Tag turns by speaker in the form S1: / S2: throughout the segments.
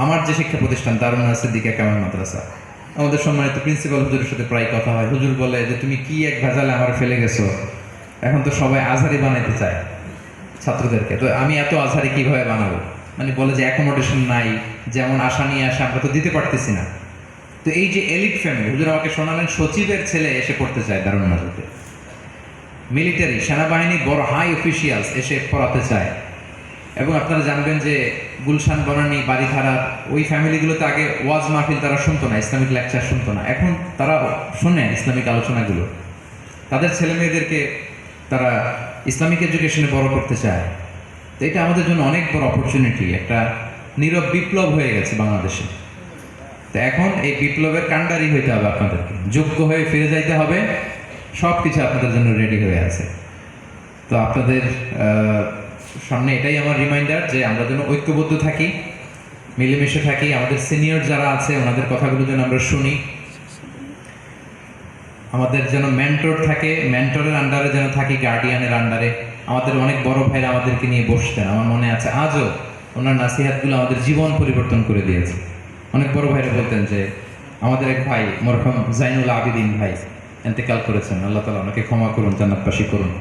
S1: আমার যে শিক্ষা প্রতিষ্ঠান দারুন সিদ্দিকা কামাল মাদ্রাসা, আমাদের সম্মানিত প্রিন্সিপাল হুজুরের সাথে প্রায় কথা হয়। হুজুর বলে যে তুমি কি এক ভেজালে আমার ফেলে গেছো, এখন তো সবাই আজহারি বানাইতে চায় ছাত্রদেরকে, তো আমি এত আজহারি কিভাবে বানাবো। মানে বলে যে অ্যাকোমোডেশন নাই, যেমন আশা নিয়ে আসে আমরা তো দিতে পারতেছি না। তো এই যে এলিট ফ্যামিলি, হুজুর আমাকে শোনালেন সচিবের ছেলে এসে পড়তে চায় দারুন নাজুতে, মিলিটারি সেনাবাহিনী বড় হাই অফিসিয়ালস এসে পড়াতে চায়। এবং আপনারা জানবেন যে গুলশান বনানী বাড়িধারা ওই ফ্যামিলিগুলোতে আগে ওয়াজ মাহফিল তারা শুনতো না, ইসলামিক লেকচার শুনতো না, এখন তারা শোনে ইসলামিক আলোচনাগুলো। তাদের ছেলে মেয়েদেরকে তারা ইসলামিক এডুকেশনে বড় করতে চায়। তো এটা আমাদের জন্য অনেক বড় অপরচুনিটি, একটা নীরব বিপ্লব হয়ে গেছে বাংলাদেশে। তো এখন এই বিপ্লবের কাণ্ডারি হইতে হবে, আপনাদেরকে যোগ্য হয়ে ফিরে যাইতে হবে, সব কিছু আপনাদের জন্য রেডি হয়ে আছে। তো আপনাদের সামনে এটাই আমার রিমাইন্ডার যে আমরা যেন ঐক্যবদ্ধ থাকি, মিলেমিশে থাকি, আমাদের সিনিয়র যারা আছে ওনাদের কথাগুলো যেন আমরা শুনি, আমাদের যেন মেন্টর থাকে, মেন্টরের আন্ডারে যেন থাকি, গার্ডিয়ানের আন্ডারে। আমাদের অনেক বড় ভাইরা আমাদেরকে নিয়ে বসতেন, আমার মনে আছে আজও ওনার নাসিহাতগুলো আমাদের জীবন পরিবর্তন করে দিয়েছে। অনেক বড় ভাইরা বলতেন যে আমাদের এক ভাই মরহুম জাইনুল আবিদিন ভাই এন্তেকাল করেছেন, আল্লাহ তাআলা ওনাকে ক্ষমা করুন, জান্নাতবাসী করুন।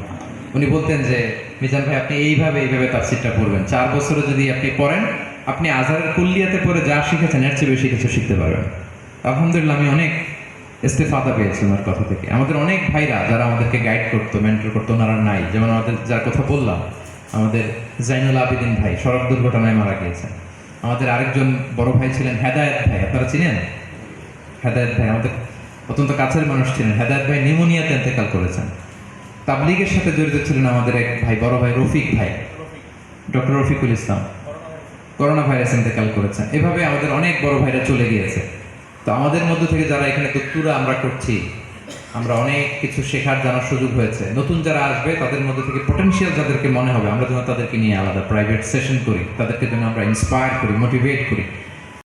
S1: উনি বলতেন যে মিজান ভাই আপনি এইভাবে তাফসীরটা পড়বেন, 4 বছরে যদি আপনি পড়েন, আপনি আজহারের কুল্লিয়াতে পড়ে যা শিখেছেন এর চেয়ে বেশি কিছু শিখতে পারবেন। আলহামদুলিল্লাহ আমি অনেক ইস্তেফাদা পেয়েছি ওনার কথা থেকে। আমাদের অনেক ভাইরা যারা আমাদেরকে গাইড করতো, মেন্টর করতো, ওনারা নাই। যেমন আমাদের যার কথা বললাম, আমাদের জাইনুল আবিদিন ভাই সড়ক দুর্ঘটনায় মারা গিয়েছেন। আমাদের আরেকজন বড় ভাই ছিলেন হেদায়েত ভাই, আপনারা চিনেন হেদায়েত ভাই? আমাদের অত্যন্ত কাছের মানুষ ছিলেন। হেদায়েত ভাই নিউমোনিয়াতে ইন্তেকাল করেছেন। তাবলীগের সাথে জড়িত ছিলেন আমাদের এক ভাই, বড় ভাই রফিক ভাই, doctor Rafiqul Islam, corona virus ইন্তেকাল করেছেন। এভাবে আমাদের অনেক বড় ভাইরা চলে গিয়েছে। তো আমাদের মধ্য থেকে যারা এখানে দত্তুরা আমরা করছি, আমরা অনেক কিছু শেখার জানার সুযোগ হয়েছে। নতুন যারা আসবে তাদের মধ্যে থেকে পটেনশিয়াল যাদেরকে মনে হবে, আমরা যেন তাদেরকে নিয়ে আলাদা প্রাইভেট সেশন করি, তাদেরকে যেন আমরা ইন্সপায়ার করি, মোটিভেট করি।